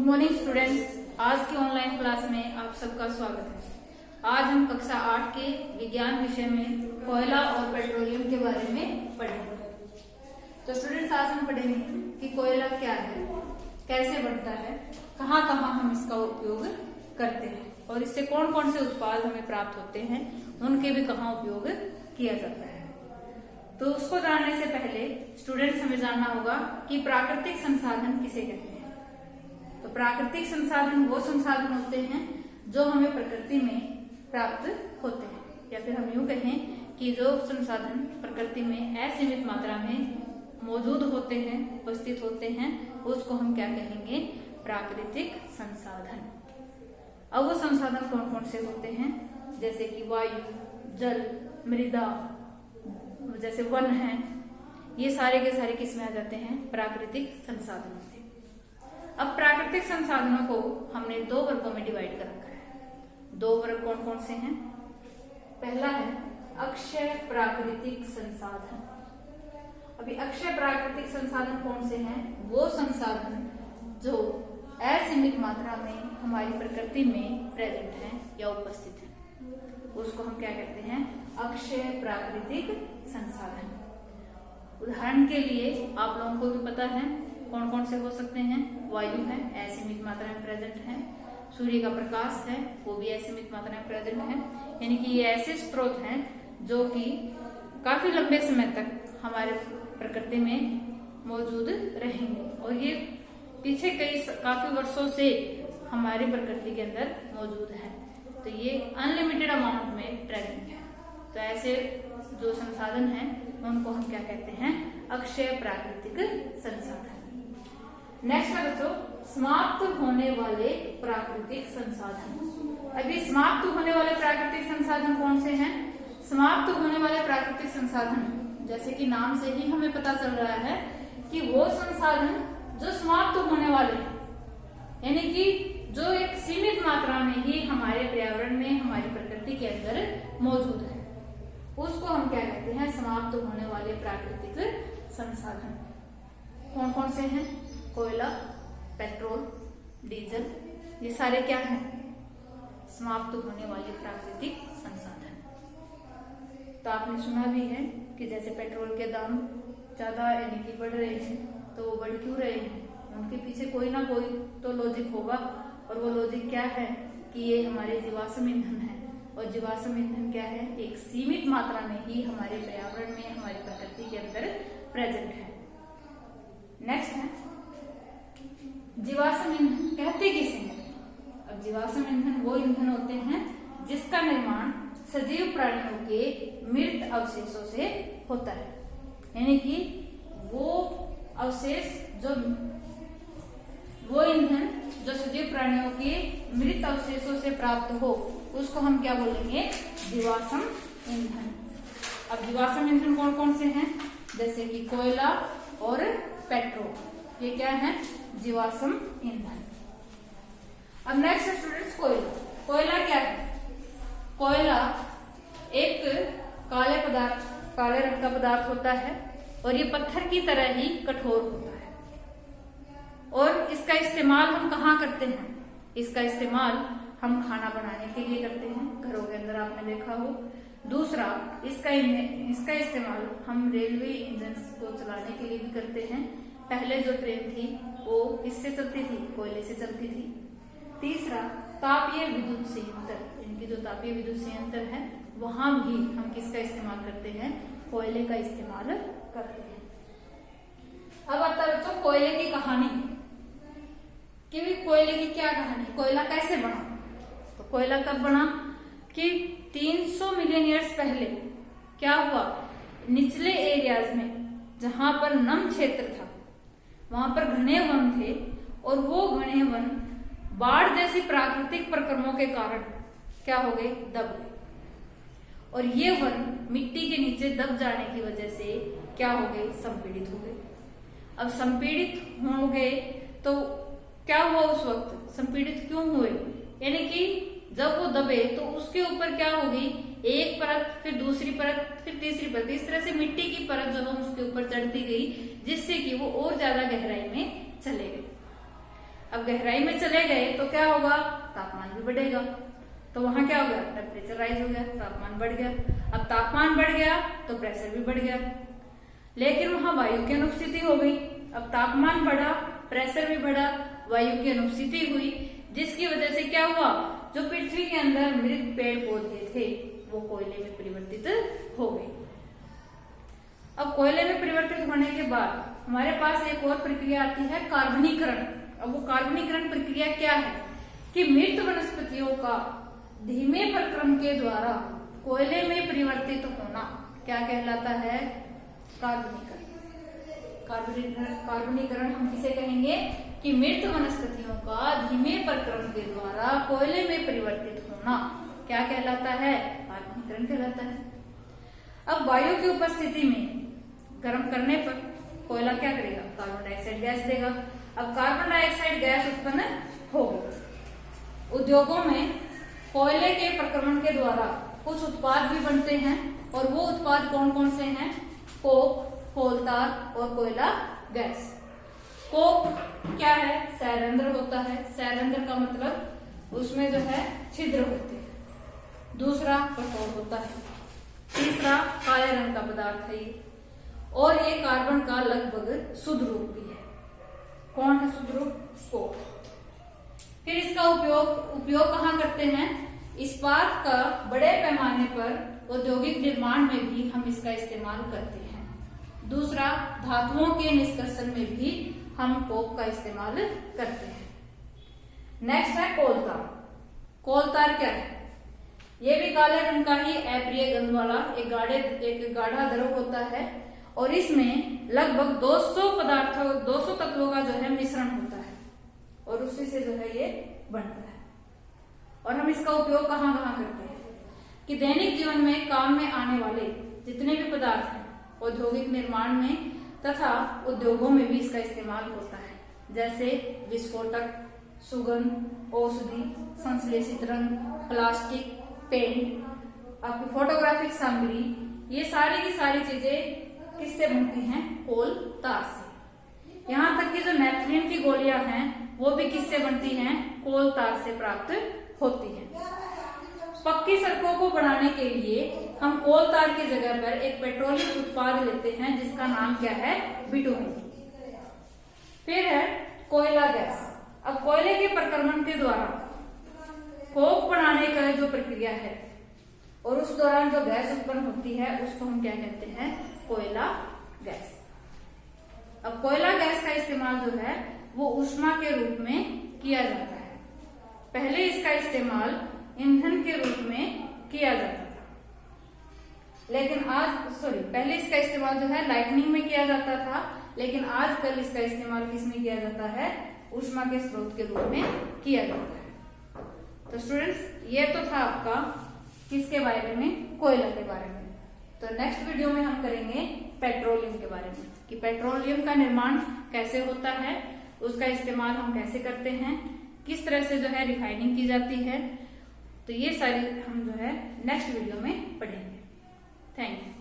Morning students, आज की online class में आप सबका स्वागत है। आज हम कक्षा 8 के विज्ञान विषय में कोयला और पेट्रोलियम के बारे में पढ़ेंगे। तो स्टूडेंट्स, आज हम पढ़ेंगे कि कोयला क्या है, कैसे बनता है, कहाँ कहाँ हम इसका उपयोग करते हैं और इससे कौन कौन से उत्पाद हमें प्राप्त होते हैं, उनके भी कहाँ उपयोग किया जाता है। तो उसको जानने से पहले स्टूडेंट्स हमें जानना होगा कि प्राकृतिक संसाधन किसे कहते हैं। तो प्राकृतिक संसाधन वो संसाधन होते हैं जो हमें प्रकृति में प्राप्त होते हैं, या फिर हम यूं कहें कि जो संसाधन प्रकृति में असीमित मात्रा में मौजूद होते हैं, उपस्थित होते हैं, उसको हम क्या कहेंगे? प्राकृतिक संसाधन। अब वो संसाधन कौन कौन से होते हैं? जैसे कि वायु, जल, मृदा, जैसे वन है, ये सारे के सारे किस में आ जाते हैं? प्राकृतिक संसाधन होते हैं। अब प्राकृतिक संसाधनों को हमने दो वर्गों में डिवाइड कर रखा है। दो वर्ग कौन कौन से हैं? पहला है अक्षय प्राकृतिक संसाधन। अभी अक्षय प्राकृतिक संसाधन कौन से हैं? वो संसाधन जो असीमित मात्रा में हमारी प्रकृति में प्रेजेंट हैं या उपस्थित हैं, उसको हम क्या कहते हैं? अक्षय प्राकृतिक संसाधन। उदाहरण के लिए आप लोगों को भी पता है कौन कौन से हो सकते हैं। वायु है, असीमित मात्रा में प्रेजेंट है। सूर्य का प्रकाश है, वो भी असीमित मात्रा में प्रेजेंट है। यानी कि ये ऐसे स्रोत हैं जो कि काफी लंबे समय तक हमारे प्रकृति में मौजूद रहेंगे और ये पीछे काफी वर्षों से हमारी प्रकृति के अंदर मौजूद है। तो ये अनलिमिटेड अमाउंट में प्रेजेंट है। तो ऐसे जो संसाधन हैं उनको हम क्या कहते हैं? अक्षय प्राकृतिक संसाधन। नेक्स्ट है बच्चों, समाप्त होने वाले प्राकृतिक संसाधन। अभी समाप्त होने वाले प्राकृतिक संसाधन कौन से हैं? समाप्त होने वाले प्राकृतिक संसाधन, जैसे कि नाम से ही हमें पता चल रहा है कि वो संसाधन जो समाप्त होने वाले हैं, यानी कि जो एक सीमित मात्रा में ही हमारे पर्यावरण में, हमारी प्रकृति के अंदर मौजूद है, उसको हम क्या कहते हैं? समाप्त होने वाले प्राकृतिक संसाधन। कौन कौन से हैं? कोयला, पेट्रोल, डीजल, ये सारे क्या हैं? समाप्त होने वाले प्राकृतिक संसाधन। तो आपने सुना भी है कि जैसे पेट्रोल के दाम ज्यादा यानी कि बढ़ रहे हैं, तो वो बढ़ क्यों रहे हैं? उनके पीछे कोई ना कोई तो लॉजिक होगा, और वो लॉजिक क्या है कि ये हमारे जीवाश्म ईंधन है, और जीवाश्म ईंधन क्या है? एक सीमित मात्रा में ही हमारे पर्यावरण में, हमारी प्रकृति के अंदर प्रेजेंट है। नेक्स्ट है जीवाश्म ईंधन। कहते किसे हैं? अब जीवाश्म ईंधन वो ईंधन होते हैं जिसका निर्माण सजीव प्राणियों के मृत अवशेषों से होता है। यानी कि वो अवशेष, वो ईंधन जो सजीव प्राणियों के मृत अवशेषों से प्राप्त हो, उसको हम क्या बोलेंगे? जीवाश्म ईंधन। अब जीवाश्म ईंधन कौन कौन से हैं? जैसे कि कोयला और पेट्रोल, ये क्या है? जीवाश्म ईंधन। अब नेक्स्ट स्टूडेंट्स, कोयला। कोयला क्या है? कोयला एक काले रंग का पदार्थ होता है और ये पत्थर की तरह ही कठोर होता है। और इसका इस्तेमाल हम कहाँ करते हैं? इसका इस्तेमाल हम खाना बनाने के लिए करते हैं, घरों के अंदर आपने देखा हो। दूसरा, इसका इस्तेमाल हम रेलवे इंजन को चलाने के लिए भी करते हैं। पहले जो ट्रेन थी वो किससे चलती थी? कोयले से चलती थी। तीसरा, तापीय विद्युत संयंत्र, इनकी जो तापीय विद्युत संयंत्र है, वहां भी हम किसका इस्तेमाल करते हैं? कोयले का इस्तेमाल करते हैं। अब आता है बच्चों कोयले की कहानी कि कोयले की क्या कहानी, कोयला कैसे बना? तो कोयला कब बना कि 300 मिलियन ईयर्स पहले क्या हुआ? निचले एरियाज में जहां पर नम क्षेत्र था, वहां पर घने वन थे, और वो घने वन बाढ़ जैसी प्राकृतिक प्रक्रमों के कारण क्या हो गए? दब गए। और ये वन मिट्टी के नीचे दब जाने की वजह से क्या हो गए? संपीड़ित हो गए। अब संपीड़ित हो गए तो क्या हुआ? उस वक्त संपीड़ित क्यों हुए? यानी कि जब वो दबे तो उसके ऊपर क्या होगी? एक परत, फिर दूसरी परत, फिर तीसरी परत, इस तरह से मिट्टी की परत जो है उसके ऊपर चढ़ती गई, जिससे कि वो और ज्यादा गहराई में चले गए। अब गहराई में चले गए तो क्या होगा, तापमान भी बढ़ेगा, तो वहां क्या हो गया, टेम्परेचर राइज हो गया, तापमान बढ़ गया। अब तापमान बढ़ गया तो प्रेशर भी बढ़ गया, लेकिन वहां वायु की अनुपस्थिति हो गई। अब तापमान बढ़ा, प्रेशर भी बढ़ा, वायु की अनुपस्थिति हुई, जिसकी वजह से क्या हुआ, जो पृथ्वी के अंदर मृत पेड़ पौधे थे वो कोयले में परिवर्तित हो गए। अब कोयले में परिवर्तित होने के बाद हमारे पास एक और प्रक्रिया आती है, कार्बनीकरण। अब वो कार्बनीकरण प्रक्रिया क्या है कि मृत वनस्पतियों का धीमे प्रक्रम के द्वारा कोयले में परिवर्तित होना क्या कहलाता है, कार्बनीकरण। कार्बनीकरण हम किसे कहेंगे कि मृत वनस्पतियों का धीमे प्रक्रम के द्वारा कोयले में परिवर्तित होना क्या कहलाता है, कार्बनीकरण कहलाता है। अब वायु की उपस्थिति में गर्म करने पर कोयला क्या करेगा, कार्बन डाइऑक्साइड गैस देगा। अब कार्बन डाइऑक्साइड गैस उत्पन्न होगी। उद्योगों में कोयले के प्रक्रमण के द्वारा कुछ उत्पाद भी बनते हैं, और वो उत्पाद कौन कौन से हैं, कोक, कोलतार और कोयला गैस। कोक क्या है, सैरंध्र होता है। सैरंध्र का मतलब उसमें जो है छिद्र होते हैं। दूसरा कठोर होता है। तीसरा काले रंग का पदार्थ है ये, और ये कार्बन का लगभग शुद्ध रूप भी है। कौन है शुद्ध रूप, कोक। फिर इसका उपयोग कहाँ करते हैं, इस्पात का बड़े पैमाने पर औद्योगिक निर्माण में भी हम इसका इस्तेमाल करते हैं। दूसरा, धातुओं के निष्कर्षण में भी हम कोक का इस्तेमाल करते हैं। नेक्स्ट है कोलतार। कोलतार क्या है, ये भी काले रंग का ही अप्रिय गंध वाला एक गाढ़ा द्रव होता है, और इसमें लगभग 200 तत्वों का जो है मिश्रण होता है, और उसी से जो है ये बनता है। और हम इसका उपयोग कहाँ कहाँ करते हैं कि दैनिक जीवन में काम में आने वाले जितने भी पदार्थ हैं, औद्योगिक निर्माण में तथा उद्योगों में भी इसका इस्तेमाल होता है, जैसे विस्फोटक, सुगंध, औषधि, संश्लेषित रंग, प्लास्टिक, पेंट, आपकी फोटोग्राफिक सामग्री, ये सारी की सारी चीजें किससे बनती हैं, कोल तार से। यहाँ तक कि जो नेफ्थलीन की गोलियां हैं वो भी किससे बनती हैं, कोल तार से प्राप्त होती हैं। पक्की सड़कों को बनाने के लिए हम कोल तार की जगह पर एक पेट्रोलियम उत्पाद लेते हैं जिसका नाम क्या है, बिटुमेन। फिर है कोयला गैस। अब कोयले के प्रक्रमण के द्वारा कोक बनाने का जो प्रक्रिया है और उस दौरान जो गैस उत्पन्न होती है उसको हम क्या कहते हैं, कोयला गैस। अब कोयला गैस का इस्तेमाल जो है वो ऊष्मा के रूप में किया जाता है। पहले इसका इस्तेमाल ईंधन के रूप में किया जाता था, लेकिन पहले इसका इस्तेमाल जो है लाइटनिंग में किया जाता था, लेकिन आजकल इसका इस्तेमाल किसमें किया जाता है, ऊष्मा के स्रोत के रूप में किया जाता है। तो स्टूडेंट्स, ये तो था आपका किसके बारे में, कोयला के बारे में। तो नेक्स्ट वीडियो में हम करेंगे पेट्रोलियम के बारे में, कि पेट्रोलियम का निर्माण कैसे होता है, उसका इस्तेमाल हम कैसे करते हैं, किस तरह से जो है रिफाइनिंग की जाती है। तो ये सारी हम जो है नेक्स्ट वीडियो में पढ़ेंगे। Thank you.